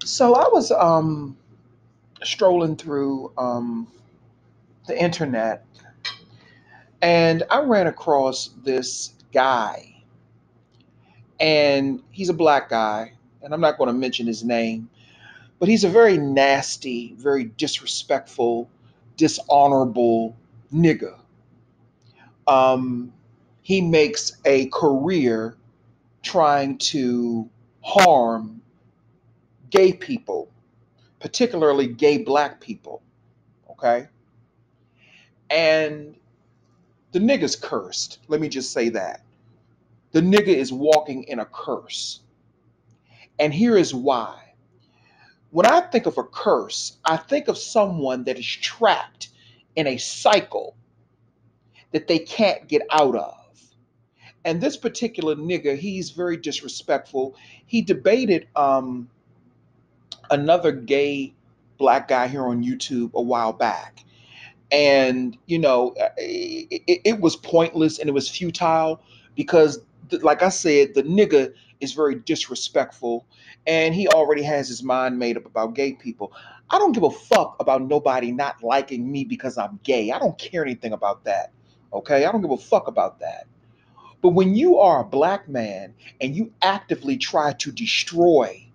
So I was strolling through the internet and I ran across this guy, and he's a black guy, and I'm not going to mention his name, but he's a very nasty, very disrespectful, dishonorable nigga. Um, he makes a career trying to harm gay people, particularly gay black people. Okay. And the nigga's cursed. Let me just say that. The nigga is walking in a curse. And here is why. When I think of a curse, I think of someone that is trapped in a cycle that they can't get out of. And this particular nigga, he's very disrespectful. He debated another gay black guy here on YouTube a while back. And it was pointless and it was futile because like I said, the nigga is very disrespectful, and he already has his mind made up about gay people. I don't give a fuck about nobody not liking me because I'm gay. I don't care anything about that. Okay, I don't give a fuck about that. But when you are a black man and you actively try to destroy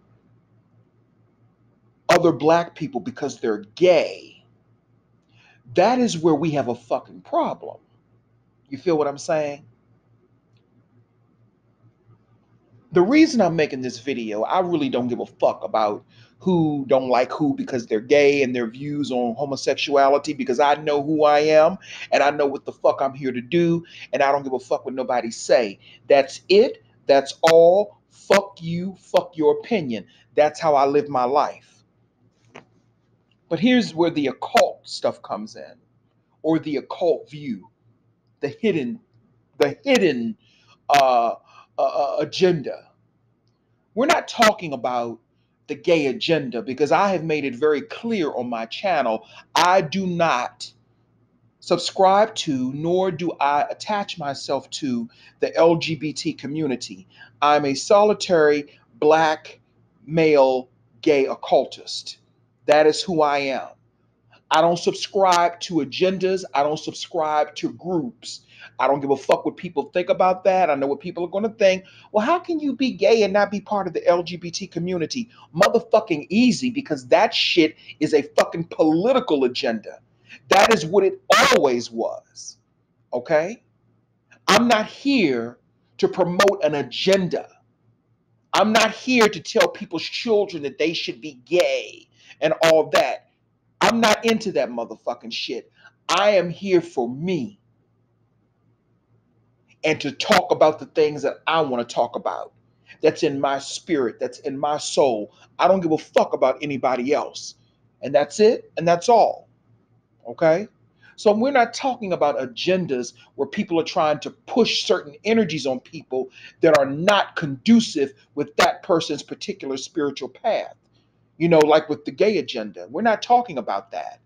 other black people because they're gay, that is where we have a fucking problem. You feel what I'm saying? The reason I'm making this video, I really don't give a fuck about who don't like who because they're gay and their views on homosexuality, because I know who I am and I know what the fuck I'm here to do, and I don't give a fuck what nobody say. That's it. That's all. Fuck you. Fuck your opinion. That's how I live my life. But here's where the occult stuff comes in, or the occult view, the hidden uh, agenda. We're not talking about the gay agenda because I have made it very clear on my channel. I do not subscribe to, nor do I attach myself to the LGBT community. I'm a solitary black male gay occultist. That is who I am. I don't subscribe to agendas. I don't subscribe to groups. I don't give a fuck what people think about that. I know what people are going to think. Well, how can you be gay and not be part of the LGBT community? Motherfucking easy, because that shit is a fucking political agenda. That is what it always was. Okay? I'm not here to promote an agenda. I'm not here to tell people's children that they should be gay and all that. I'm not into that motherfucking shit. I am here for me and to talk about the things that I want to talk about. That's in my spirit, that's in my soul. I don't give a fuck about anybody else. And that's it, and that's all. Okay? So we're not talking about agendas where people are trying to push certain energies on people that are not conducive with that person's particular spiritual path. Like with the gay agenda. We're not talking about that.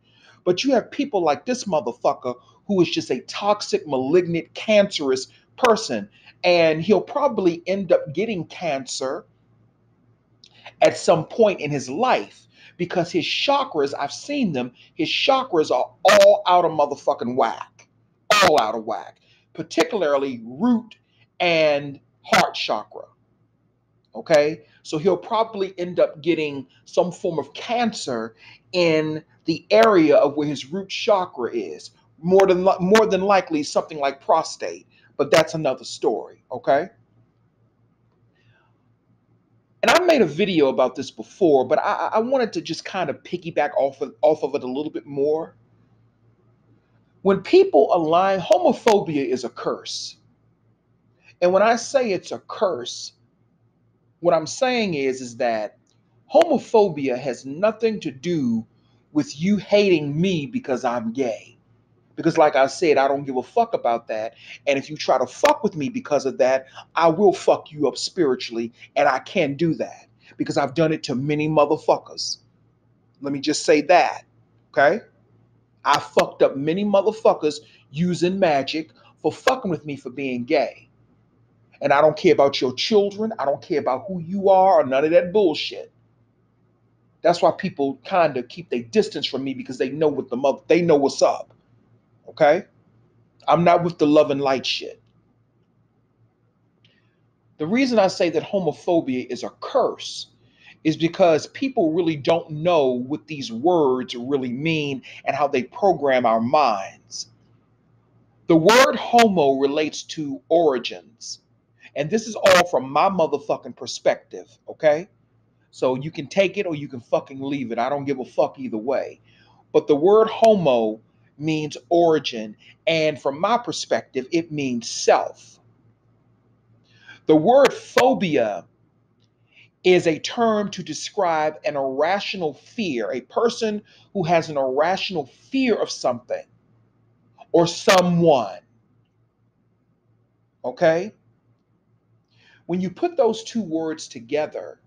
But you have people like this motherfucker who is just a toxic, malignant, cancerous person. And he'll probably end up getting cancer at some point in his life because his chakras, I've seen them, his chakras are all out of motherfucking whack. All out of whack. Particularly root and heart chakra. Okay, so he'll probably end up getting some form of cancer in the area of where his root chakra is. More than likely something like prostate, but that's another story. Okay, and I made a video about this before, but I wanted to just kind of piggyback off of it a little bit more. When people align, homophobia is a curse, and when I say it's a curse, what I'm saying is that homophobia has nothing to do with you hating me because I'm gay. Because, like I said, I don't give a fuck about that. And if you try to fuck with me because of that, I will fuck you up spiritually. And I can do that because I've done it to many motherfuckers. Let me just say that. Okay? I fucked up many motherfuckers using magic for fucking with me for being gay. And I don't care about your children. I don't care about who you are or none of that bullshit. That's why people kind of keep their distance from me, because they know what they know what's up. Okay? I'm not with the love and light shit. The reason I say that homophobia is a curse is because people really don't know what these words really mean and how they program our minds. The word homo relates to origins. And this is all from my motherfucking perspective, okay? So you can take it or you can fucking leave it. I don't give a fuck either way. But the word homo means origin. And from my perspective, it means self. The word phobia is a term to describe an irrational fear, a person who has an irrational fear of something or someone. Okay? When you put those two words together,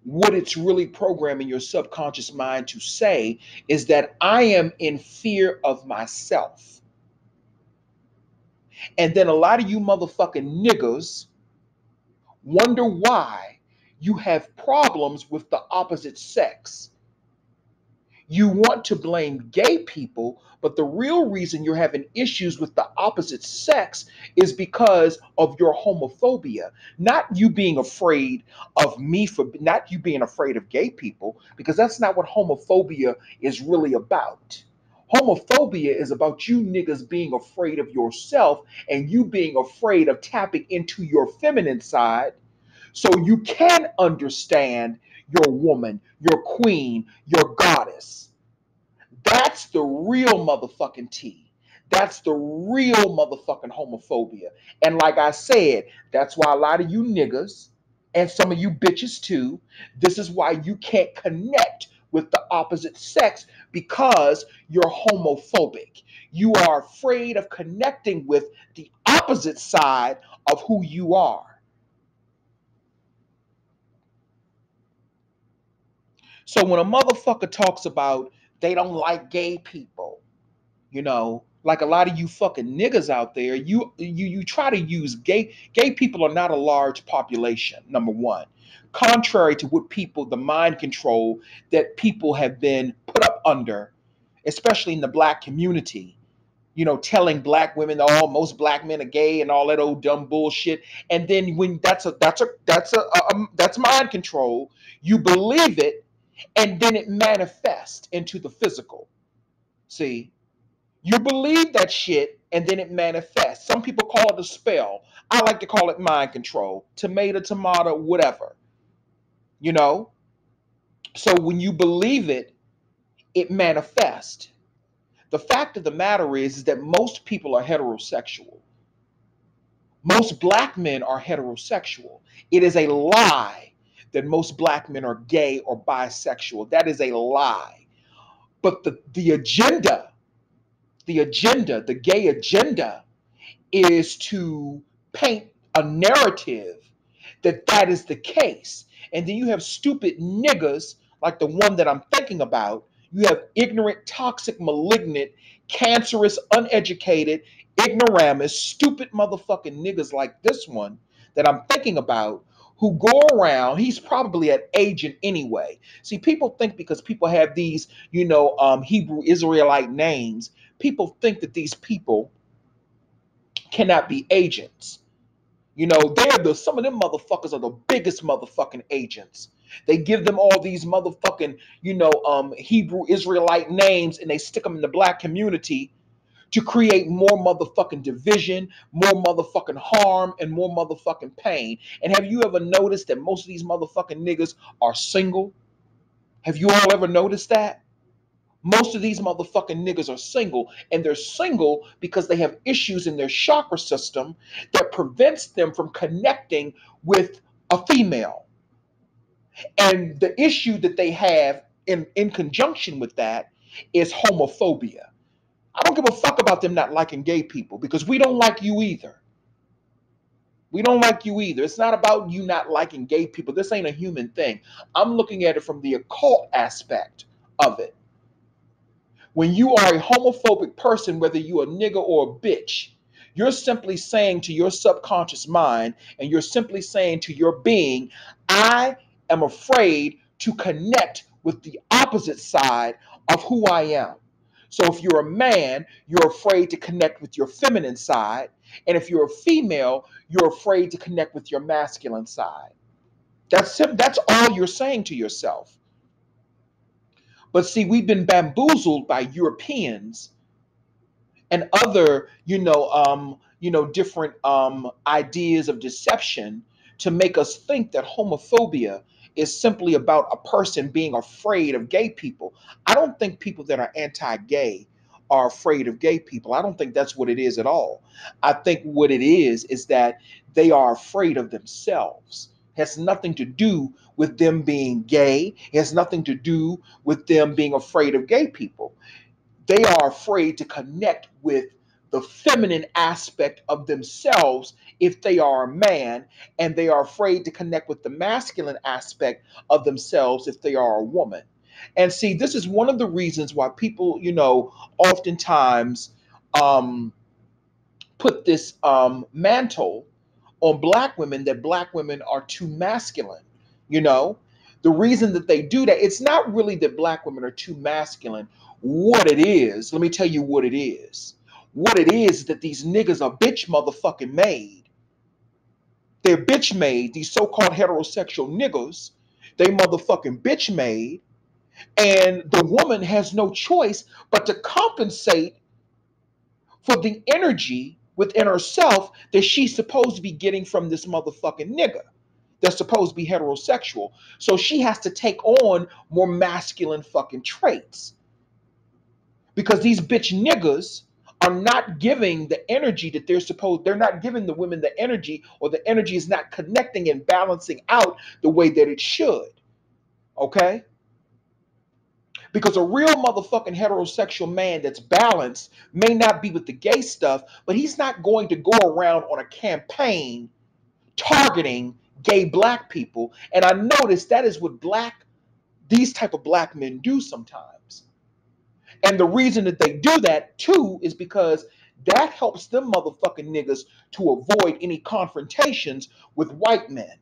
what it's really programming your subconscious mind to say is that I am in fear of myself. And then a lot of you motherfucking niggas wonder why you have problems with the opposite sex. You want to blame gay people, but the real reason you're having issues with the opposite sex is because of your homophobia. Not you being afraid of me, not you being afraid of gay people, because that's not what homophobia is really about. Homophobia is about you niggas being afraid of yourself and you being afraid of tapping into your feminine side so you can understand your woman, your queen, your goddess. That's the real motherfucking tea. That's the real motherfucking homophobia. And like I said, that's why a lot of you niggas and some of you bitches too, this is why you can't connect with the opposite sex, because you're homophobic. You are afraid of connecting with the opposite side of who you are. So when a motherfucker talks about they don't like gay people, like a lot of you fucking niggas out there, you try to use gay people are not a large population, number one. Contrary to what people, the mind control that people have been put up under, especially in the black community, telling black women, oh, most black men are gay and all that old dumb bullshit. And then when that's mind control, you believe it, and then it manifests into the physical. See, you believe that shit and then it manifests. Some people call it a spell. I like to call it mind control. Tomato, whatever. You know? So when you believe it, it manifests. The fact of the matter is that most people are heterosexual. Most black men are heterosexual. It is a lie that most black men are gay or bisexual. That is a lie. But the agenda, the gay agenda, is to paint a narrative that is the case. And then you have stupid niggas like the one that I'm thinking about. You have ignorant, toxic, malignant, cancerous, uneducated, ignoramus, stupid motherfucking niggas like this one that I'm thinking about, who go around. He's probably an agent anyway. See, people think because people have these, Hebrew Israelite names, people think that these people cannot be agents. Some of them motherfuckers are the biggest motherfucking agents. They give them all these motherfucking, Hebrew Israelite names, and they stick them in the black community to create more motherfucking division, more motherfucking harm, and more motherfucking pain. And have you ever noticed that most of these motherfucking niggas are single? Have you all ever noticed that? Most of these motherfucking niggas are single, and they're single because they have issues in their chakra system that prevents them from connecting with a female. And the issue that they have in conjunction with that is homophobia. I don't give a fuck about them not liking gay people, because we don't like you either. We don't like you either. It's not about you not liking gay people. This ain't a human thing. I'm looking at it from the occult aspect of it. When you are a homophobic person, whether you're a nigga or a bitch, you're simply saying to your subconscious mind, and you're simply saying to your being, I am afraid to connect with the opposite side of who I am. So if you're a man, you're afraid to connect with your feminine side. And if you're a female, you're afraid to connect with your masculine side. That's all you're saying to yourself. But see, we've been bamboozled by Europeans and other, different ideas of deception to make us think that homophobia is simply about a person being afraid of gay people. I don't think people that are anti-gay are afraid of gay people. I don't think that's what it is at all. I think what it is that they are afraid of themselves. It has nothing to do with them being gay. It has nothing to do with them being afraid of gay people. They are afraid to connect with the feminine aspect of themselves if they are a man, and they are afraid to connect with the masculine aspect of themselves if they are a woman. And see, this is one of the reasons why people, oftentimes um, put this mantle on black women, that black women are too masculine. You know, the reason that they do that, it's not really that black women are too masculine. What it is, let me tell you what it is. What it is that these niggas are bitch motherfucking made. They're bitch made, these so-called heterosexual niggas. They motherfucking bitch made, and the woman has no choice but to compensate for the energy within herself that she's supposed to be getting from this motherfucking nigga that's supposed to be heterosexual. So she has to take on more masculine fucking traits because these bitch niggas are not giving the energy that they're not giving the women the energy, or the energy is not connecting and balancing out the way that it should. Okay? Because a real motherfucking heterosexual man that's balanced may not be with the gay stuff, but he's not going to go around on a campaign targeting gay black people. And I noticed that is what these type of black men do sometimes. And the reason that they do that too is because that helps them motherfucking niggas to avoid any confrontations with white men.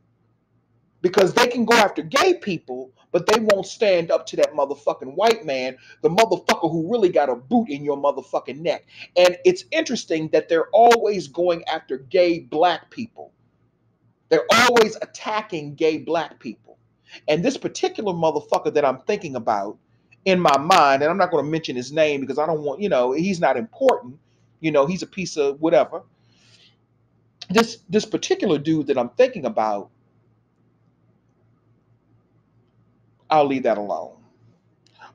Because they can go after gay people, but they won't stand up to that motherfucking white man, the motherfucker who really got a boot in your motherfucking neck. And it's interesting that they're always going after gay black people. They're always attacking gay black people. And this particular motherfucker that I'm thinking about in my mind, and I'm not going to mention his name because I don't want, he's not important. He's a piece of whatever. This particular dude that I'm thinking about, I'll leave that alone.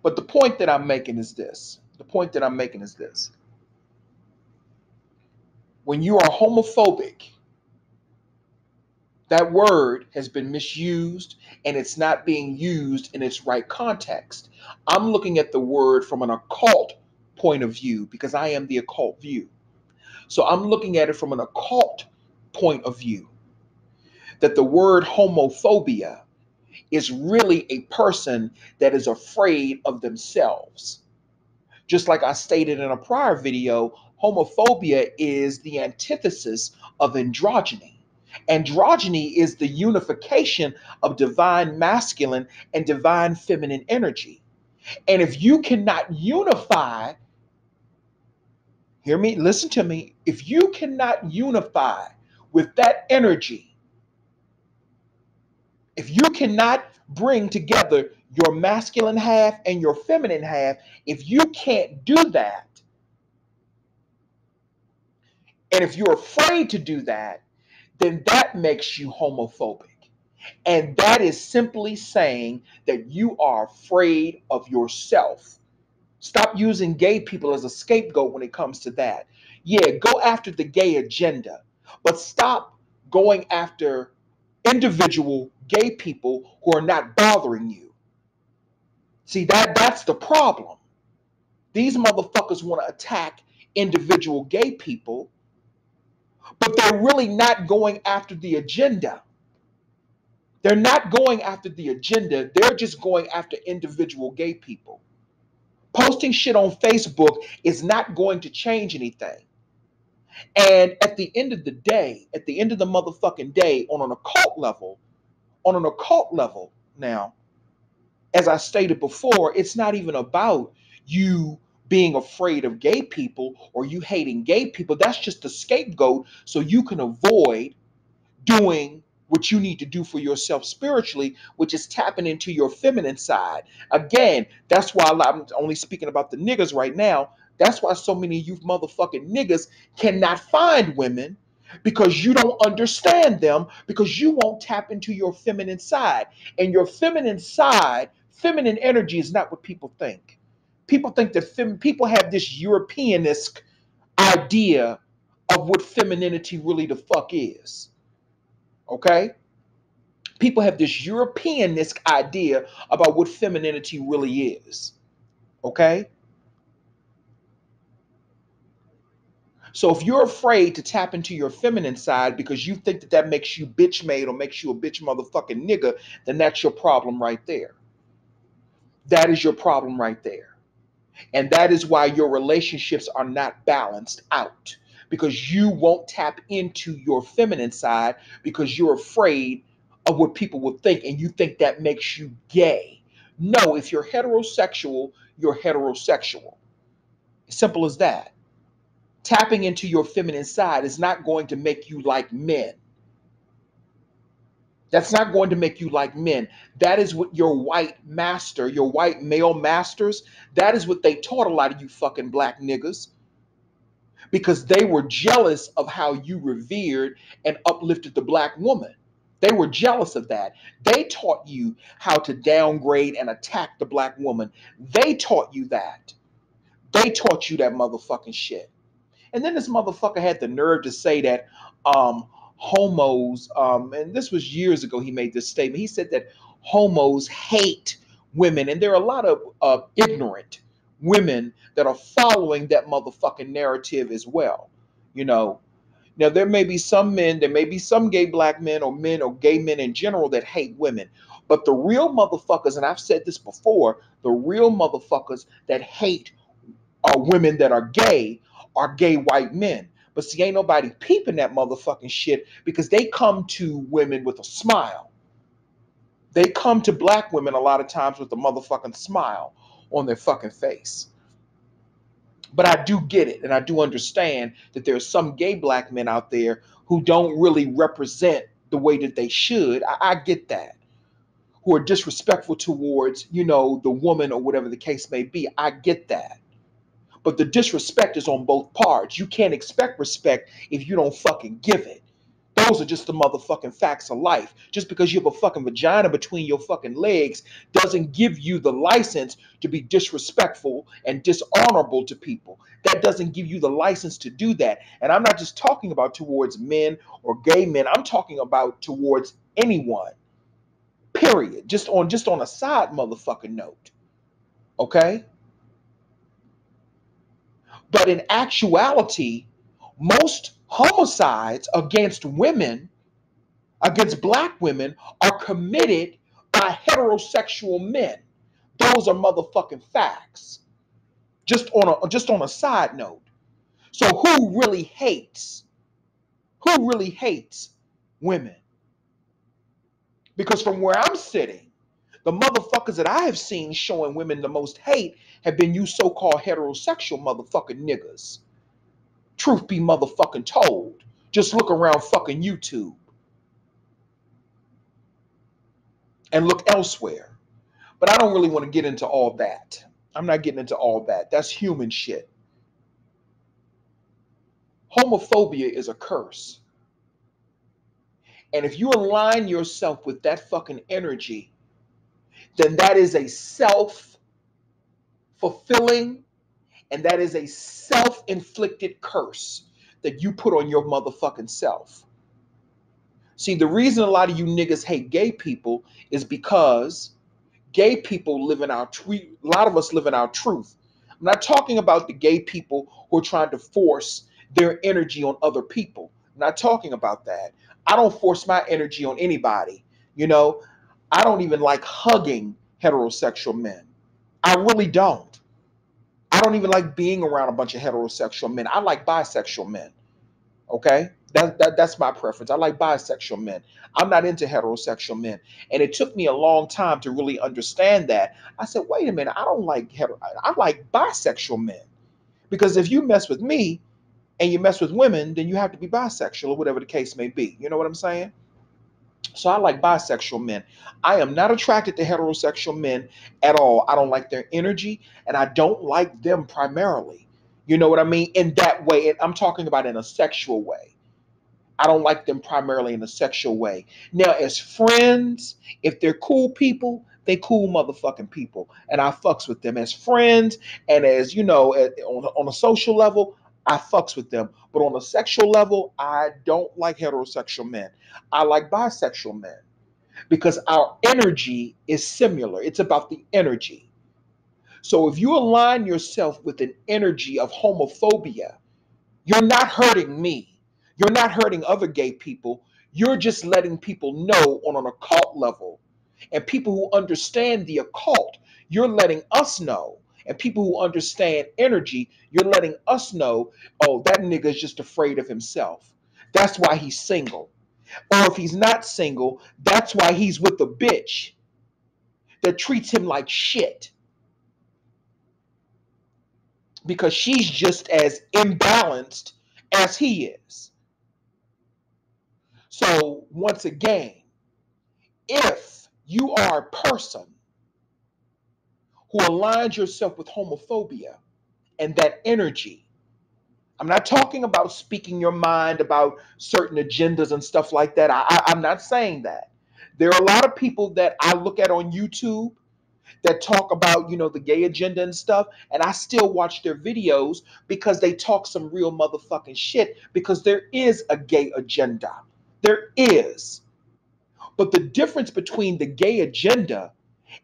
But the point that I'm making is this. The point that I'm making is this. When you are homophobic, that word has been misused and it's not being used in its right context. I'm looking at the word from an occult point of view because I am the occult view. So I'm looking at it from an occult point of view, that the word homophobia is really a person that is afraid of themselves. Just like I stated in a prior video, homophobia is the antithesis of androgyny. Androgyny is the unification of divine masculine and divine feminine energy. And if you cannot unify, hear me, listen to me, if you cannot unify with that energy, if you cannot bring together your masculine half and your feminine half, if you can't do that, and if you're afraid to do that, then that makes you homophobic. And that is simply saying that you are afraid of yourself. Stop using gay people as a scapegoat when it comes to that. Yeah, go after the gay agenda, but stop going after individual gay people who are not bothering you. See, that's the problem. These motherfuckers want to attack individual gay people, but they're really not going after the agenda. They're not going after the agenda. They're just going after individual gay people. Posting shit on Facebook is not going to change anything. And at the end of the day, at the end of the motherfucking day, on an occult level now, as I stated before, it's not even about you being afraid of gay people or you hating gay people. That's just a scapegoat so you can avoid doing what you need to do for yourself spiritually, which is tapping into your feminine side. Again, that's why I'm only speaking about the niggas right now. That's why so many of you motherfucking niggas cannot find women, because you don't understand them, because you won't tap into your feminine side. And your feminine side, feminine energy is not what people think. People think that people have this Europeanesque idea of what femininity really the fuck is. Okay? People have this Europeanistic idea about what femininity really is. Okay? So if you're afraid to tap into your feminine side because you think that that makes you bitch made or makes you a bitch motherfucking nigga, then that's your problem right there. That is your problem right there. And that is why your relationships are not balanced out, because you won't tap into your feminine side because you're afraid of what people will think, and you think that makes you gay. No, if you're heterosexual, you're heterosexual. Simple as that. Tapping into your feminine side is not going to make you like men. That's not going to make you like men. That is what your white master, your white male masters, that is what they taught a lot of you fucking black niggas, because they were jealous of how you revered and uplifted the black woman. They were jealous of that. They taught you how to downgrade and attack the black woman. They taught you that. They taught you that motherfucking shit. And then this motherfucker had the nerve to say that homos, and this was years ago, he made this statement. He said that homos hate women. And there are a lot of ignorant women that are following that motherfucking narrative as well. You know, now there may be some men, there may be some gay black men or gay men in general that hate women. But the real motherfuckers, and I've said this before, the real motherfuckers that hate women that are gay white men. But see, ain't nobody peeping that motherfucking shit because they come to women with a smile. They come to black women a lot of times with a motherfucking smile on their fucking face. But I do get it, and I do understand that there are some gay black men out there who don't really represent the way that they should. I get that. Who are disrespectful towards, the woman or whatever the case may be. I get that. But the disrespect is on both parts. You can't expect respect if you don't fucking give it. Those are just the motherfucking facts of life. Just because you have a fucking vagina between your fucking legs doesn't give you the license to be disrespectful and dishonorable to people. That doesn't give you the license to do that. And I'm not just talking about towards men or gay men. I'm talking about towards anyone. Period. Just on a side motherfucking note. Okay? But in actuality, most homicides against women, against black women, are committed by heterosexual men. Those are motherfucking facts. Just on a side note. So who really hates? Who really hates women? Because from where I'm sitting, the motherfuckers that I have seen showing women the most hate have been you so-called heterosexual motherfucking niggas. Truth be motherfucking told. Just look around fucking YouTube and look elsewhere. But I don't really want to get into all that. I'm not getting into all that. That's human shit. Homophobia is a curse. And if you align yourself with that fucking energy, then that is a self-fulfilling and that is a self-inflicted curse that you put on your motherfucking self. See, the reason a lot of you niggas hate gay people is because gay people live in our truth. A lot of us live in our truth. I'm not talking about the gay people who are trying to force their energy on other people. I'm not talking about that. I don't force my energy on anybody. I don't even like hugging heterosexual men. I really don't. I don't even like being around a bunch of heterosexual men. I like bisexual men. Okay? That's my preference. I like bisexual men. I'm not into heterosexual men. And it took me a long time to really understand that. I said, wait a minute, I don't like I like bisexual men. Because if you mess with me and you mess with women, then you have to be bisexual or whatever the case may be. You know what I'm saying? So I like bisexual men. I am not attracted to heterosexual men at all. I don't like their energy and I don't like them primarily. You know what I mean? In that way, and I'm talking about in a sexual way. I don't like them primarily in a sexual way. Now, as friends, if they're cool people, they cool motherfucking people. And I fucks with them as friends and as, on a social level, I fucks with them. But on a sexual level, I don't like heterosexual men. I like bisexual men because our energy is similar. It's about the energy. So if you align yourself with an energy of homophobia, you're not hurting me. You're not hurting other gay people. You're just letting people know on an occult level. And people who understand the occult, you're letting us know. And people who understand energy, you're letting us know, oh, that nigga is just afraid of himself. That's why he's single. Or if he's not single, that's why he's with a bitch that treats him like shit. Because she's just as imbalanced as he is. So, once again, if you are a person who aligns yourself with homophobia and that energy, I'm not talking about speaking your mind about certain agendas and stuff like that. I'm not saying that. There are a lot of people that I look at on YouTube that talk about, the gay agenda and stuff, and I still watch their videos because they talk some real motherfucking shit because there is a gay agenda. There is. But the difference between the gay agenda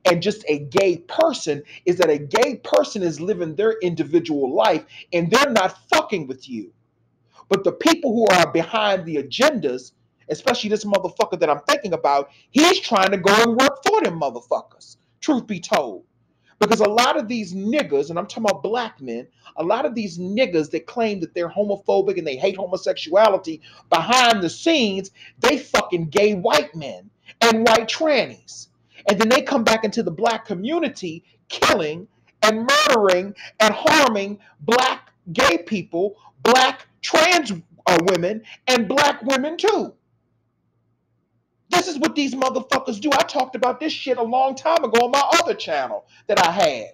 and just a gay person is that a gay person is living their individual life and they're not fucking with you. But the people who are behind the agendas, especially this motherfucker that I'm thinking about, he's trying to go and work for them motherfuckers, truth be told. Because a lot of these niggas, and I'm talking about black men, a lot of these niggas that claim that they're homophobic and they hate homosexuality, behind the scenes, they fucking gay white men and white trannies. And then they come back into the black community killing and murdering and harming black gay people, black trans women, and black women too. This is what these motherfuckers do. I talked about this shit a long time ago on my other channel that I had.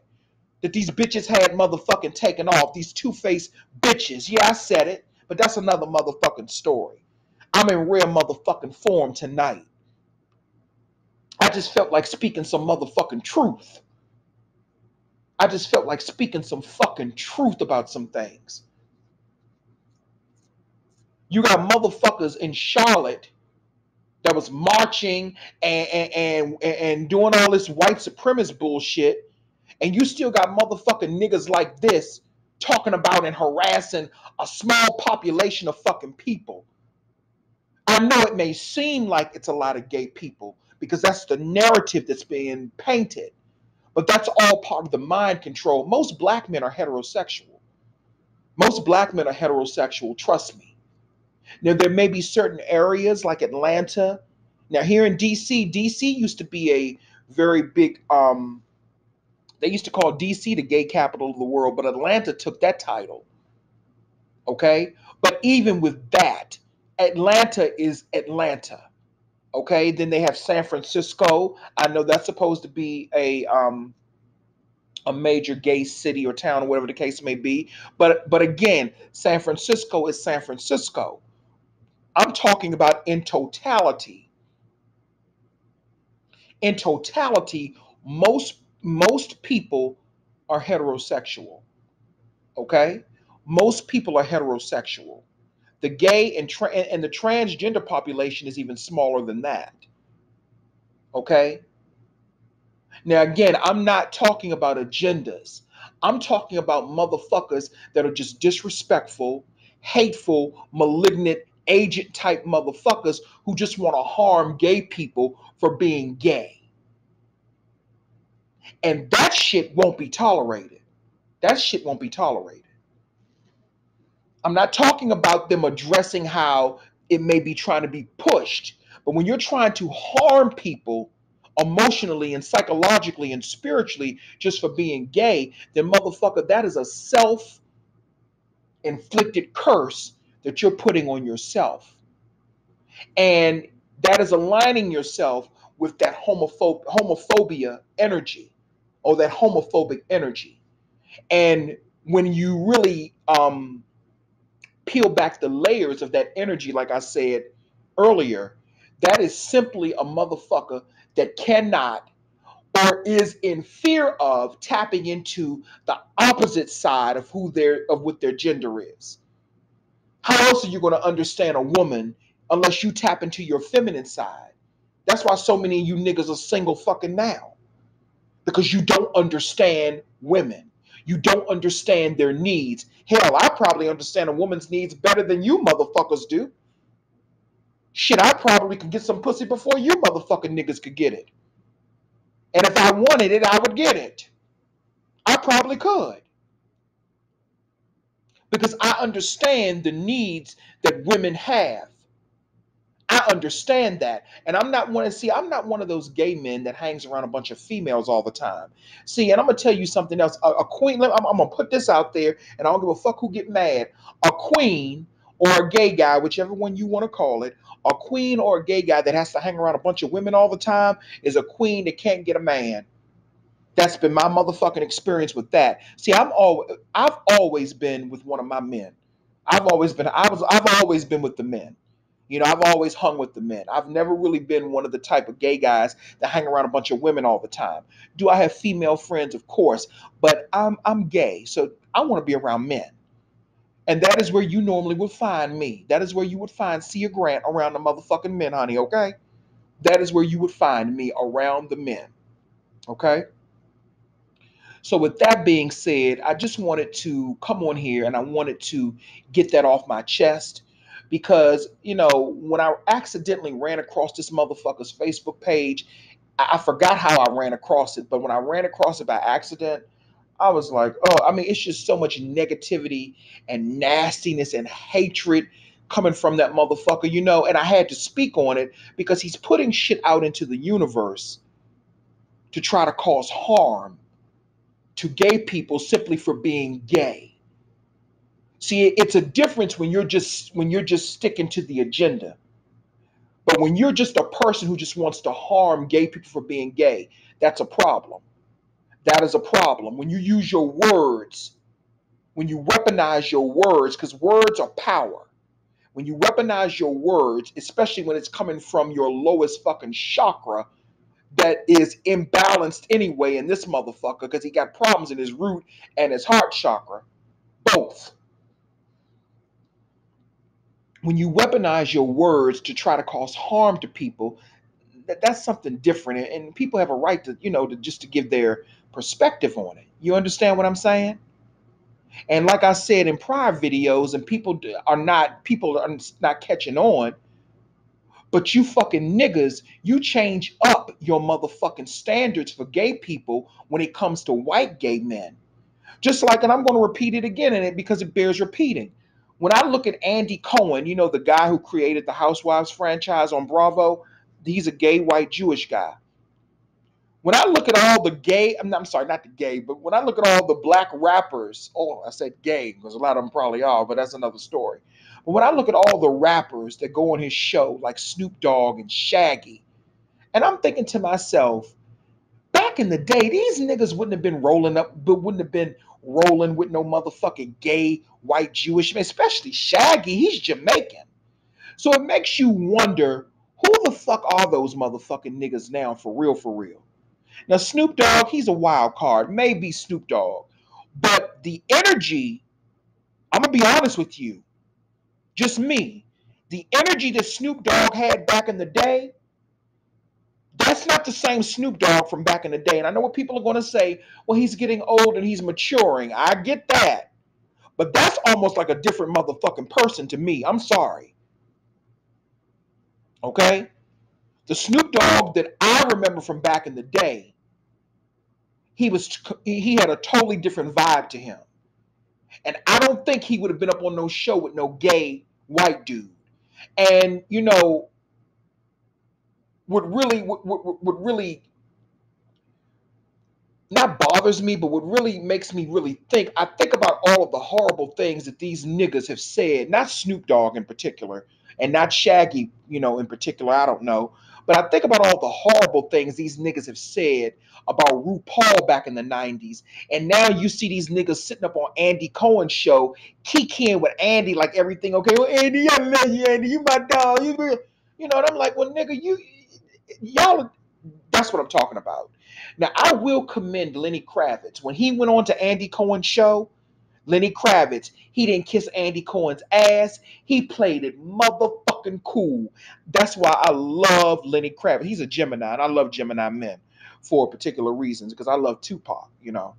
That these bitches had motherfucking taken off. These two-faced bitches. Yeah, I said it. But that's another motherfucking story. I'm in real motherfucking form tonight. I just felt like speaking some motherfucking truth. I just felt like speaking some fucking truth about some things. You got motherfuckers in Charlotte that was marching and doing all this white supremacist bullshit, and you still got motherfucking niggas like this talking about and harassing a small population of fucking people. I know it may seem like it's a lot of gay people because that's the narrative that's being painted, but that's all part of the mind control. Most black men are heterosexual. Most black men are heterosexual, trust me. Now, there may be certain areas like Atlanta. Now, here in DC used to be a very big, they used to call DC the gay capital of the world, but Atlanta took that title. Okay? But even with that, Atlanta is Atlanta. Okay? Then they have San Francisco. I know that's supposed to be a major gay city or town or whatever the case may be. But again, San Francisco is San Francisco. I'm talking about in totality. In totality, most people are heterosexual. Okay? Most people are heterosexual. The gay and the transgender population is even smaller than that. Okay? Now again, I'm not talking about agendas. I'm talking about motherfuckers that are just disrespectful, hateful, malignant, agent type motherfuckers who just want to harm gay people for being gay. And that shit won't be tolerated. That shit won't be tolerated. I'm not talking about them addressing how it may be trying to be pushed. But when you're trying to harm people emotionally and psychologically and spiritually just for being gay, then motherfucker, that is a self-inflicted curse that you're putting on yourself. And that is aligning yourself with that homophobia energy or that homophobic energy. And when you really peel back the layers of that energy, like I said earlier, that is simply a motherfucker that cannot or is in fear of tapping into the opposite side of what their gender is. How else are you going to understand a woman unless you tap into your feminine side? That's why so many of you niggas are single fucking now. Because you don't understand women. You don't understand their needs. Hell, I probably understand a woman's needs better than you motherfuckers do. Shit, I probably could get some pussy before you motherfucking niggas could get it. And if I wanted it, I would get it. I probably could. Because I understand the needs that women have. I understand that. And I'm not one of those gay men that hangs around a bunch of females all the time. See, and I'm gonna tell you something else. A queen, I'm gonna put this out there, and I don't give a fuck who get mad. A queen or a gay guy, whichever one you want to call it, a queen or a gay guy that has to hang around a bunch of women all the time is a queen that can't get a man. That's been my motherfucking experience with that. See, I've always been with one of my men. I've always been with the men. You know, I've always hung with the men. I've never really been one of the type of gay guys that hang around a bunch of women all the time. Do I have female friends? Of course, but I'm gay, so I want to be around men. And that is where you normally would find me. That is where you would find Sia Grant around the motherfucking men, honey, okay? That is where you would find me around the men. Okay? So, with that being said, I just wanted to come on here and I wanted to get that off my chest because, when I accidentally ran across this motherfucker's Facebook page, I forgot how I ran across it, but when I ran across it by accident, I was like, oh, I mean, it's just so much negativity and nastiness and hatred coming from that motherfucker, and I had to speak on it because he's putting shit out into the universe to try to cause harm to gay people simply for being gay. See, it's a difference when you're just sticking to the agenda. But when you're just a person who just wants to harm gay people for being gay, that's a problem. That is a problem. When you use your words, when you weaponize your words, because words are power. When you weaponize your words, especially when it's coming from your lowest fucking chakra that is imbalanced anyway in this motherfucker because he got problems in his root and his heart chakra, both. When you weaponize your words to try to cause harm to people, that's something different, and people have a right to to give their perspective on it. You understand what I'm saying? And like I said in prior videos, and people are not catching on, but you fucking niggas, you change up your motherfucking standards for gay people when it comes to white gay men. Just like, and I'm going to repeat it again in it because it bears repeating. When I look at Andy Cohen, the guy who created the Housewives franchise on Bravo, he's a gay white Jewish guy. When I look at all the gay, I'm sorry, not the gay, but when I look at all the black rappers, oh, I said gay because a lot of them probably are, but that's another story. But when I look at all the rappers that go on his show, like Snoop Dogg and Shaggy, and I'm thinking to myself, back in the day, these niggas wouldn't have been rolling up, but wouldn't have been rolling with no motherfucking gay white Jewish man, especially Shaggy. He's Jamaican. So it makes you wonder who the fuck are those motherfucking niggas now for real, for real? Now, Snoop Dogg, he's a wild card. Maybe Snoop Dogg. But the energy, I'm going to be honest with you, just me, the energy that Snoop Dogg had back in the day, that's not the same Snoop Dogg from back in the day. And I know what people are going to say, well, he's getting old and he's maturing. I get that. But that's almost like a different motherfucking person to me. I'm sorry. Okay? The Snoop Dogg that I remember from back in the day, he had a totally different vibe to him. And I don't think he would have been up on no show with no gay white dude. And you know, would really not bothers me, but what really makes me really think, I think about all of the horrible things that these niggas have said, not Snoop Dogg in particular, and not Shaggy, you know, in particular, I don't know. But I think about all the horrible things these niggas have said about RuPaul back in the 90s. And now you see these niggas sitting up on Andy Cohen's show, kikiing with Andy like everything okay. Well, Andy, I love you, Andy. You my dog. You know, and I'm like, well, nigga, y'all, that's what I'm talking about. Now, I will commend Lenny Kravitz. When he went on to Andy Cohen's show, Lenny Kravitz, he didn't kiss Andy Cohen's ass. He played it motherfucking cool. That's why I love Lenny Kravitz. He's a Gemini, and I love Gemini men for particular reasons because I love Tupac, you know.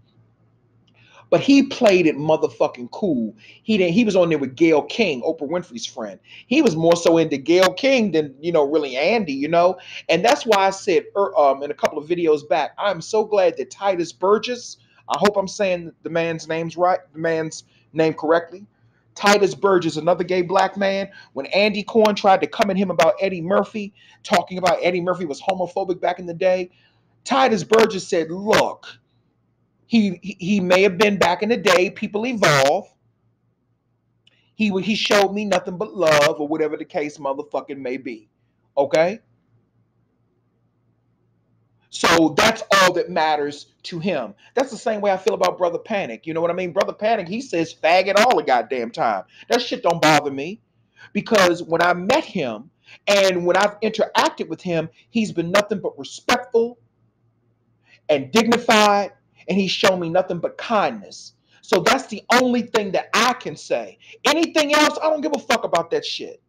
But he played it motherfucking cool. He was on there with Gayle King, Oprah Winfrey's friend. He was more so into Gayle King than, you know, really Andy, you know. And that's why I said in a couple of videos back, I'm so glad that Titus Burgess, I hope I'm saying the man's name correctly. Titus Burgess, another gay black man, when Andy Cohen tried to come at him about Eddie Murphy, talking about Eddie Murphy was homophobic back in the day, Titus Burgess said, look, he may have been back in the day. People evolve. He showed me nothing but love, or whatever the case motherfucking may be. Okay, so that's all that matters to him. That's the same way I feel about Brother Panic. You know what I mean? Brother Panic, he says faggot all the goddamn time. That shit don't bother me because when I met him and when I've interacted with him, he's been nothing but respectful and dignified, and he's shown me nothing but kindness. So that's the only thing that I can say. Anything else, I don't give a fuck about that shit.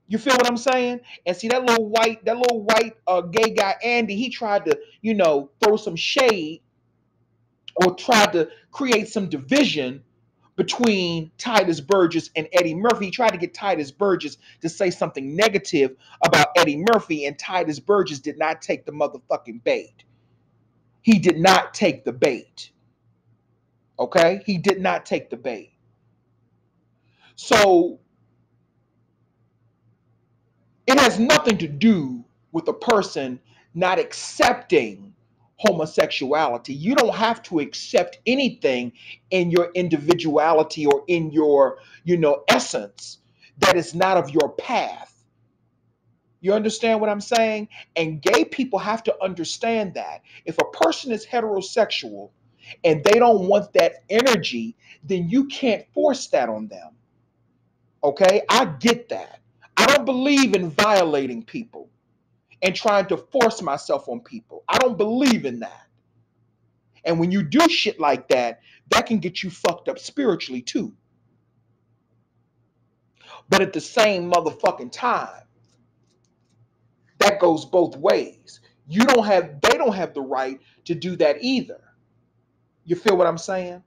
You feel what I'm saying? And see that little white gay guy Andy, he tried to, you know, throw some shade or tried to create some division between Titus Burgess and Eddie Murphy. He tried to get Titus Burgess to say something negative about Eddie Murphy, and Titus Burgess did not take the motherfucking bait. He did not take the bait. Okay? He did not take the bait. So it has nothing to do with a person not accepting homosexuality. You don't have to accept anything in your individuality or in your, you know, essence that is not of your path. You understand what I'm saying? And gay people have to understand that. If a person is heterosexual and they don't want that energy, then you can't force that on them. Okay? I get that. I don't believe in violating people and trying to force myself on people. I don't believe in that. And when you do shit like that, that can get you fucked up spiritually too. But at the same motherfucking time, that goes both ways. They don't have the right to do that either. You feel what I'm saying?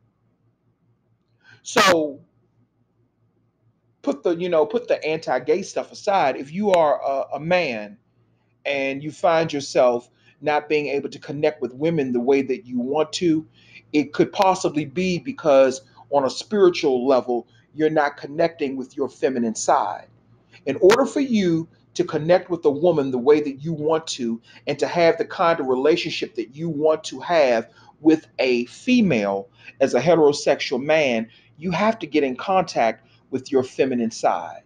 So put the anti-gay stuff aside. If you are a man and you find yourself not being able to connect with women the way that you want to, it could possibly be because on a spiritual level, you're not connecting with your feminine side. In order for you to connect with a woman the way that you want to and to have the kind of relationship that you want to have with a female as a heterosexual man, you have to get in contact with your feminine side.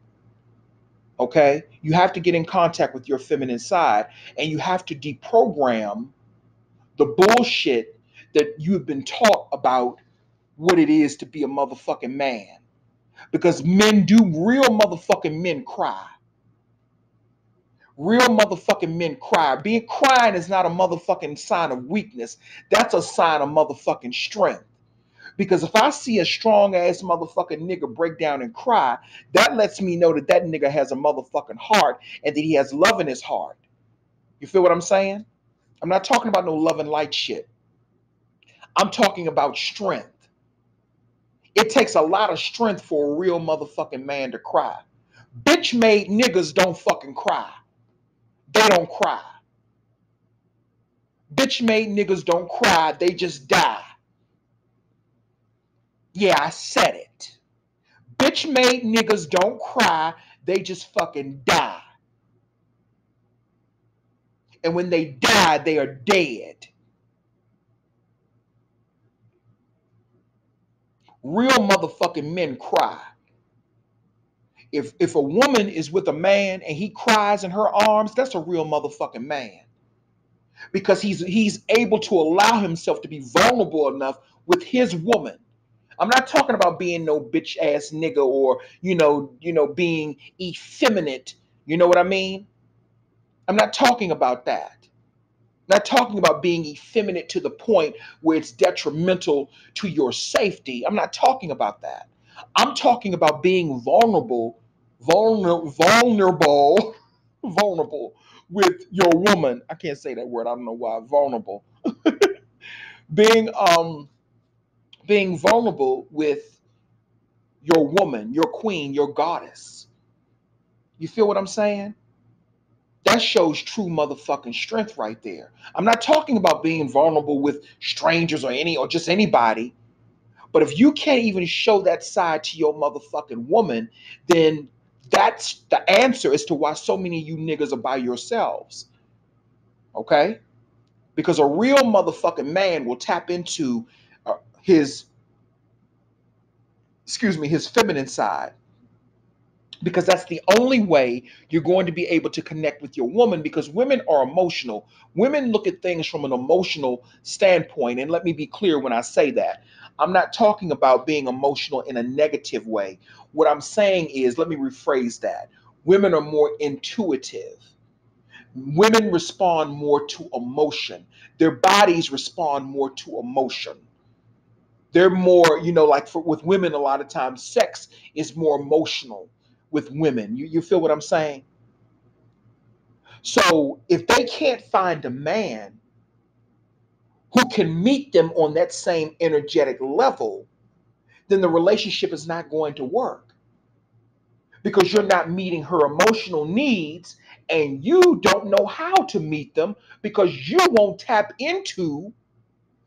Okay? You have to get in contact with your feminine side and you have to deprogram the bullshit that you have been taught about what it is to be a motherfucking man. Because real motherfucking men cry. Real motherfucking men cry. Being crying is not a motherfucking sign of weakness. That's a sign of motherfucking strength. Because if I see a strong ass motherfucking nigga break down and cry, that lets me know that that nigga has a motherfucking heart and that he has love in his heart. You feel what I'm saying? I'm not talking about no love and light shit. I'm talking about strength. It takes a lot of strength for a real motherfucking man to cry. Bitch made niggas don't fucking cry. They don't cry. Bitch made niggas don't cry. They just die. Yeah, I said it. Bitch made niggas don't cry, they just fucking die. And when they die, they are dead. Real motherfucking men cry. If a woman is with a man and he cries in her arms, that's a real motherfucking man. Because he's able to allow himself to be vulnerable enough with his woman. I'm not talking about being no bitch ass nigga or being effeminate. You know what I mean? I'm not talking about that. I'm not talking about being effeminate to the point where it's detrimental to your safety. I'm not talking about that. I'm talking about being vulnerable, vulnerable with your woman. I can't say that word. I don't know why. Vulnerable. being being vulnerable with your woman, your queen, your goddess. You feel what I'm saying? That shows true motherfucking strength right there. I'm not talking about being vulnerable with strangers or just anybody. But if you can't even show that side to your motherfucking woman, then that's the answer as to why so many of you niggas are by yourselves. Okay? Because a real motherfucking man will tap into his, his feminine side, because that's the only way you're going to be able to connect with your woman, because women are emotional. Women look at things from an emotional standpoint. And let me be clear when I say that. I'm not talking about being emotional in a negative way. What I'm saying is, let me rephrase that. Women are more intuitive. Women respond more to emotion. Their bodies respond more to emotion. They're more, with women, a lot of times, sex is more emotional with women. You feel what I'm saying? So if they can't find a man who can meet them on that same energetic level, then the relationship is not going to work, because you're not meeting her emotional needs, and you don't know how to meet them because you won't tap into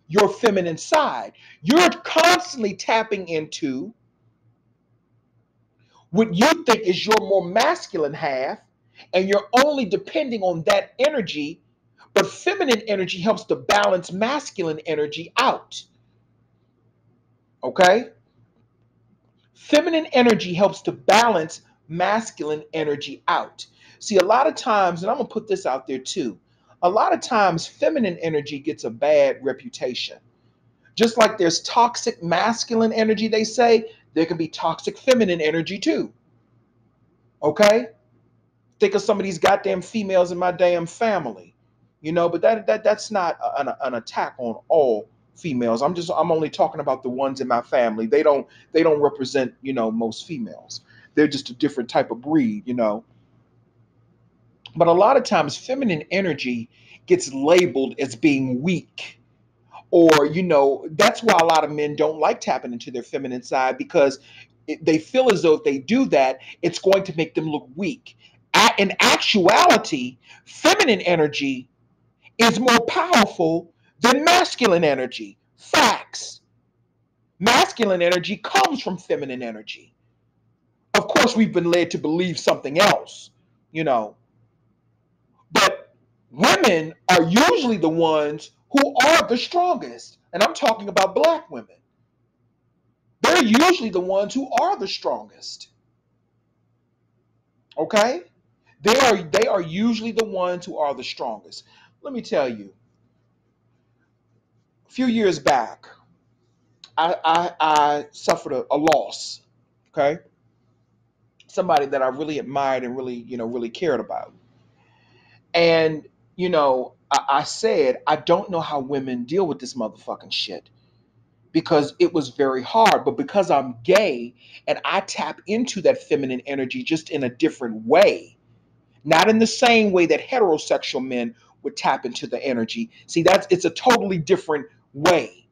your feminine side. You're constantly tapping into what you think is your more masculine half, and you're only depending on that energy. But feminine energy helps to balance masculine energy out. Okay? Feminine energy helps to balance masculine energy out. See, a lot of times, and I'm going to put this out there too, a lot of times feminine energy gets a bad reputation. Just like there's toxic masculine energy, they say, there can be toxic feminine energy too. Okay? Think of some of these goddamn females in my damn family, but that's not an attack on all females. I'm only talking about the ones in my family. They don't represent, most females. They're just a different type of breed. But a lot of times feminine energy gets labeled as being weak, or that's why a lot of men don't like tapping into their feminine side, because they feel as though if they do that, it's going to make them look weak. In actuality, feminine energy is more powerful than masculine energy. Facts. Masculine energy comes from feminine energy. Of course, we've been led to believe something else, you know, but women are usually the ones who are the strongest. And I'm talking about black women. They're usually the ones who are the strongest. Okay? They are usually the ones who are the strongest. Let me tell you, a few years back, I suffered a loss. Okay? Somebody that I really admired and really cared about. And, I said, I don't know how women deal with this motherfucking shit, because it was very hard. But because I'm gay and I tap into that feminine energy just in a different way, not in the same way that heterosexual men would tap into the energy. See, it's a totally different way.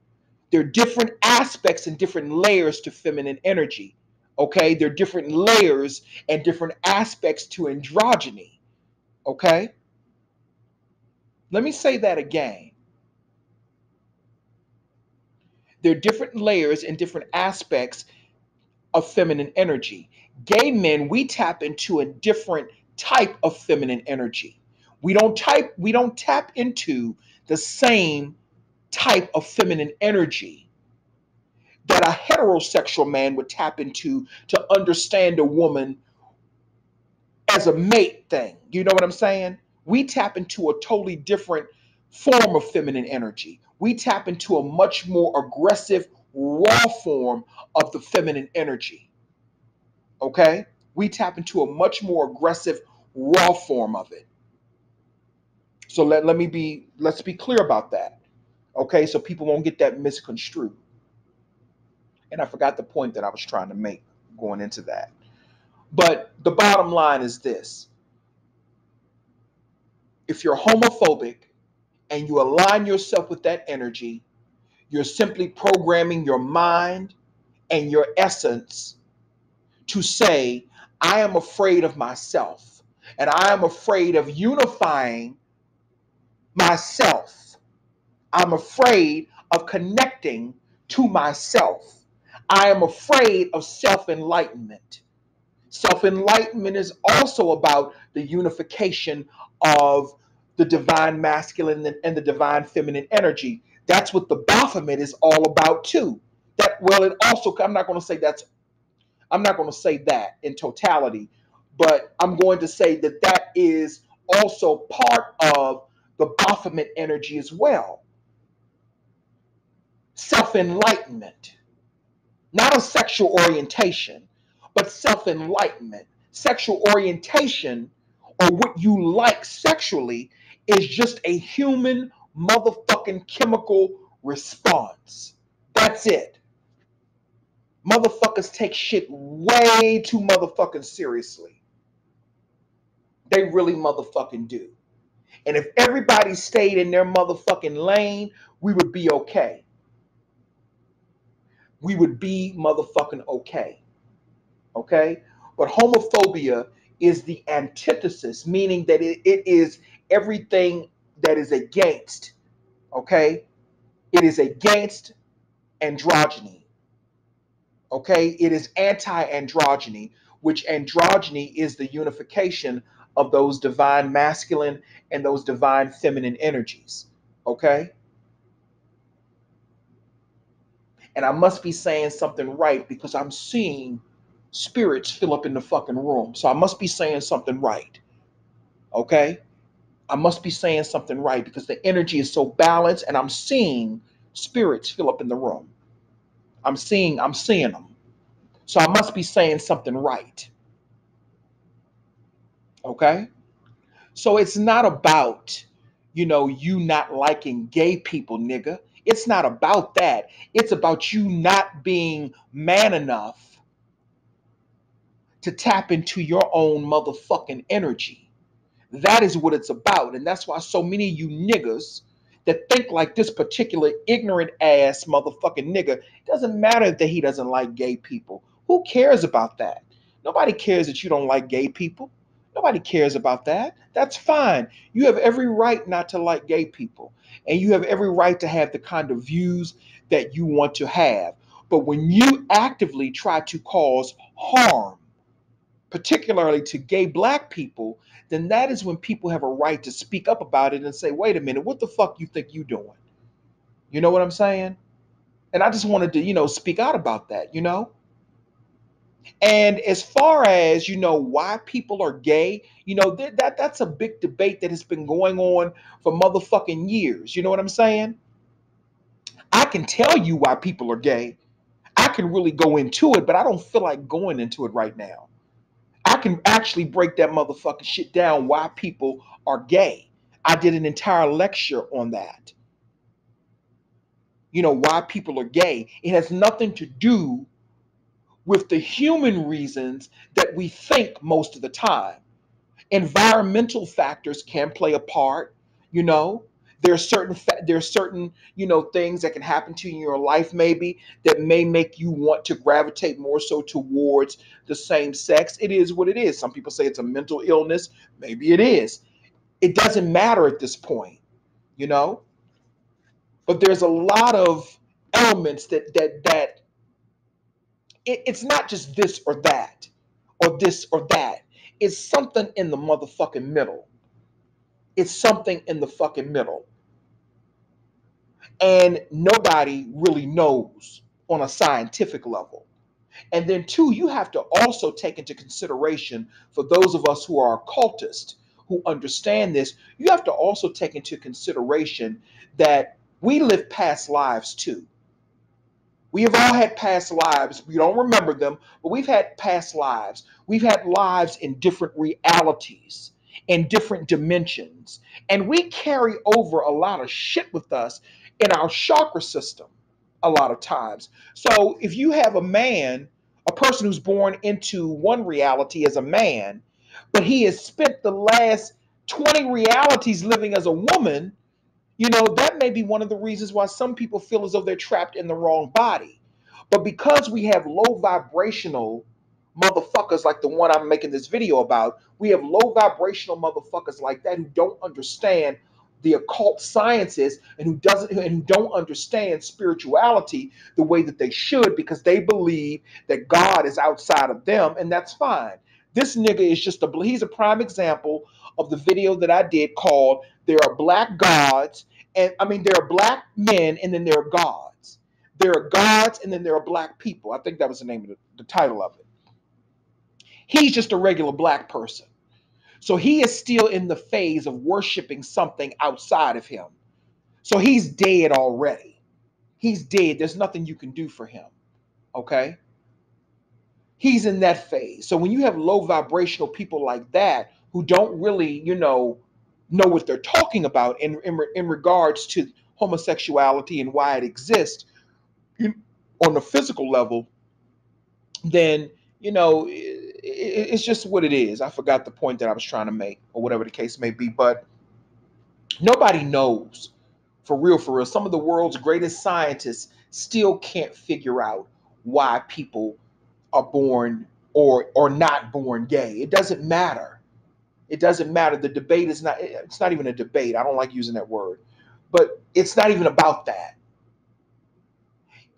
There are different aspects and different layers to feminine energy. Okay? There are different layers and different aspects to androgyny. Okay? Let me say that again. There are different layers and different aspects of feminine energy. Gay men, we tap into a different type of feminine energy. We don't tap into the same type of feminine energy that a heterosexual man would tap into to understand a woman as a mate thing. You know what I'm saying? We tap into a totally different form of feminine energy. We tap into a much more aggressive, raw form of the feminine energy. Okay? We tap into a much more aggressive, raw form of it. So let's be clear about that. Okay, so people won't get that misconstrued. And I forgot the point that I was trying to make going into that. But the bottom line is this: if you're homophobic and you align yourself with that energy, you're simply programming your mind and your essence to say, I am afraid of myself and I am afraid of unifying myself. I'm afraid of connecting to myself. I am afraid of self enlightenment. Self enlightenment is also about the unification of the divine masculine and the divine feminine energy. That's what the Baphomet is all about too. That well, it also I'm not going to say that in totality, but I'm going to say that that is also part of the Baphomet energy as well. Self enlightenment, not a sexual orientation, but self enlightenment. Sexual orientation, or what you like sexually, is just a human motherfucking chemical response. That's it. Motherfuckers take shit way too motherfucking seriously. They really motherfucking do. And if everybody stayed in their motherfucking lane, we would be okay. We would be motherfucking okay. Okay? But homophobia is the antithesis, meaning that it is everything that is against, okay? It is against androgyny, okay? It is anti-androgyny, which androgyny is the unification of those divine masculine and those divine feminine energies, okay? And I must be saying something right because I'm seeing spirits fill up in the fucking room. So I must be saying something right. Okay? I must be saying something right because the energy is so balanced and I'm seeing spirits fill up in the room. I'm seeing them. So I must be saying something right. Okay? So it's not about, you not liking gay people, nigga. It's not about that. It's about you not being man enough to tap into your own motherfucking energy. That is what it's about. And that's why so many of you niggas that think like this particular ignorant ass motherfucking nigga, it doesn't matter that he doesn't like gay people. Who cares about that? Nobody cares that you don't like gay people. Nobody cares about that. That's fine. You have every right not to like gay people. And you have every right to have the kind of views that you want to have. But when you actively try to cause harm, particularly to gay black people, then that is when people have a right to speak up about it and say, wait a minute, what the fuck you think you doing? You know what I'm saying? And I just wanted to, speak out about that, And as far as, why people are gay, that's a big debate that has been going on for motherfucking years. You know what I'm saying? I can tell you why people are gay. I can really go into it, but I don't feel like going into it right now. I can actually break that motherfucking shit down why people are gay. I did an entire lecture on that. Why people are gay. It has nothing to do with the human reasons that we think most of the time. Environmental factors can play a part, you know. There's certain things that can happen to you in your life maybe that may make you want to gravitate more so towards the same sex. It is what it is. Some people say it's a mental illness. Maybe it is. It doesn't matter at this point, you know. But there's a lot of elements that it's not just this or that or this or that. It's something in the motherfucking middle. It's something in the fucking middle. And nobody really knows on a scientific level. And then, two, you have to also take into consideration, for those of us who are occultists who understand this, you have to also take into consideration that we live past lives too. We have all had past lives. We don't remember them, but we've had past lives. We've had lives in different realities, in different dimensions. And we carry over a lot of shit with us in our chakra system a lot of times. So if you have a person who's born into one reality as a man, but he has spent the last 20 realities living as a woman, that may be one of the reasons why some people feel as though they're trapped in the wrong body. But because we have low vibrational motherfuckers like the one I'm making this video about, we have low vibrational motherfuckers like that who don't understand the occult sciences and who don't understand spirituality the way that they should, because they believe that God is outside of them, and that's fine. This nigga is he's a prime example of the video that I did called "There Are Black Gods," and I mean there are black men and then there are gods. There are gods and then there are black people. I think that was the name of the title of it. He's just a regular black person. So he is still in the phase of worshiping something outside of him. So he's dead already. He's dead. There's nothing you can do for him. Okay? He's in that phase. So when you have low vibrational people like that who don't really, know what they're talking about in regards to homosexuality and why it exists on the physical level, then it's just what it is. I forgot the point that I was trying to make, or whatever the case may be. But nobody knows, for real, for real. Some of the world's greatest scientists still can't figure out why people are born or not born gay. It doesn't matter. It doesn't matter. The debate is not. It's not even a debate. I don't like using that word, but it's not even about that.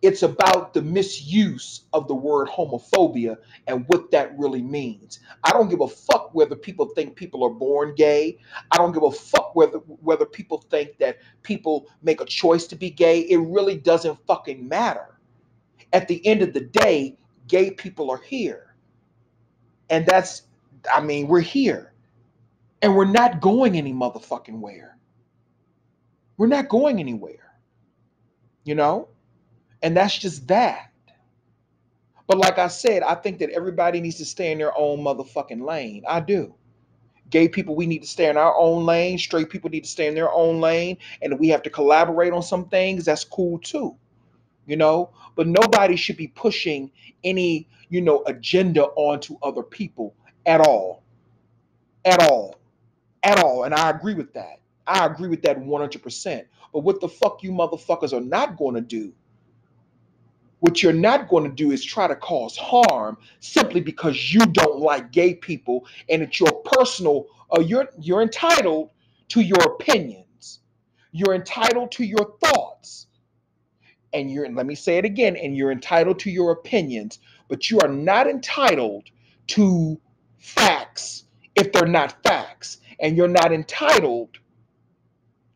It's about the misuse of the word homophobia and what that really means. I don't give a fuck whether people think people are born gay. I don't give a fuck whether people think that people make a choice to be gay. It really doesn't fucking matter. At the end of the day, gay people are here. And we're here. And we're not going any motherfucking where. We're not going anywhere. And that's just that. But like I said, I think that everybody needs to stay in their own motherfucking lane. I do. Gay people, we need to stay in our own lane. Straight people need to stay in their own lane. And if we have to collaborate on some things, that's cool too. But nobody should be pushing any, agenda onto other people at all. At all. At all. And I agree with that. I agree with that 100%. But what the fuck you motherfuckers are not going to do, what you're not going to do is try to cause harm simply because you don't like gay people, and it's your personal, you're entitled to your opinions. You're entitled to your thoughts. Let me say it again, and you're entitled to your opinions, but you are not entitled to facts if they're not facts. And you're not entitled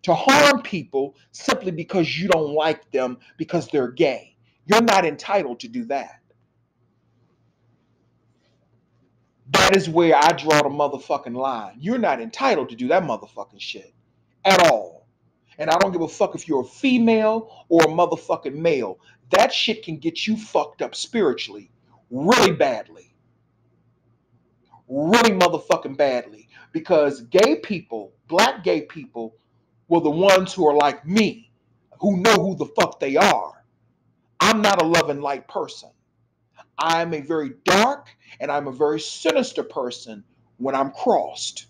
to harm people simply because you don't like them because they're gay. You're not entitled to do that. That is where I draw the motherfucking line. You're not entitled to do that motherfucking shit at all. And I don't give a fuck if you're a female or a motherfucking male. That shit can get you fucked up spiritually really badly. Really motherfucking badly. Because gay people, black gay people, were the ones who are like me, who know who the fuck they are. I'm not a love and light person. I'm a very dark and I'm a very sinister person when I'm crossed.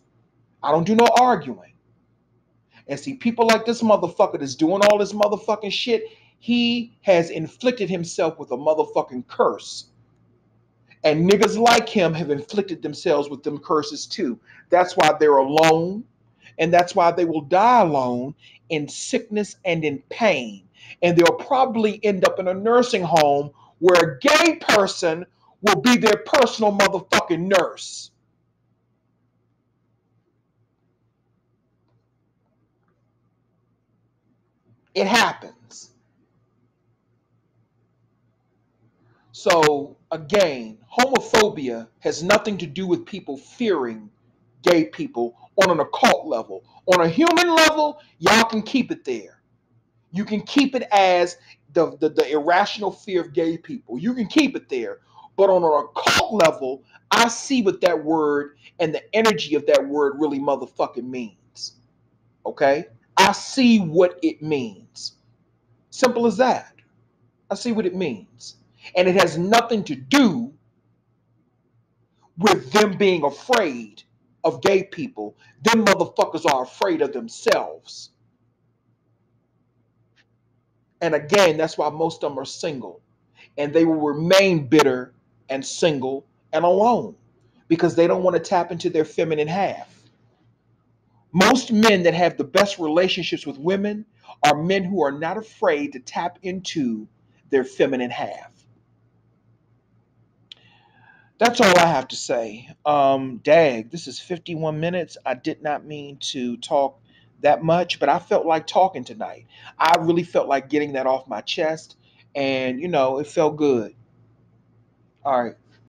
I don't do no arguing. And see, people like this motherfucker that's doing all this motherfucking shit, he has inflicted himself with a motherfucking curse. And niggas like him have inflicted themselves with them curses too. That's why they're alone. And that's why they will die alone in sickness and in pain. And they'll probably end up in a nursing home where a gay person will be their personal motherfucking nurse. It happens. So, again, homophobia has nothing to do with people fearing gay people on an occult level. On a human level, y'all can keep it there. You can keep it as the irrational fear of gay people. You can keep it there. But on an occult level, I see what that word and the energy of that word really motherfucking means. Okay? I see what it means. Simple as that. I see what it means. And it has nothing to do with them being afraid of gay people. Them motherfuckers are afraid of themselves. And again, that's why most of them are single. And they will remain bitter and single and alone because they don't want to tap into their feminine half. Most men that have the best relationships with women are men who are not afraid to tap into their feminine half. That's all I have to say. Dag, this is 51 minutes. I did not mean to talk that much, but I felt like talking tonight. I really felt like getting that off my chest, and it felt good. All right.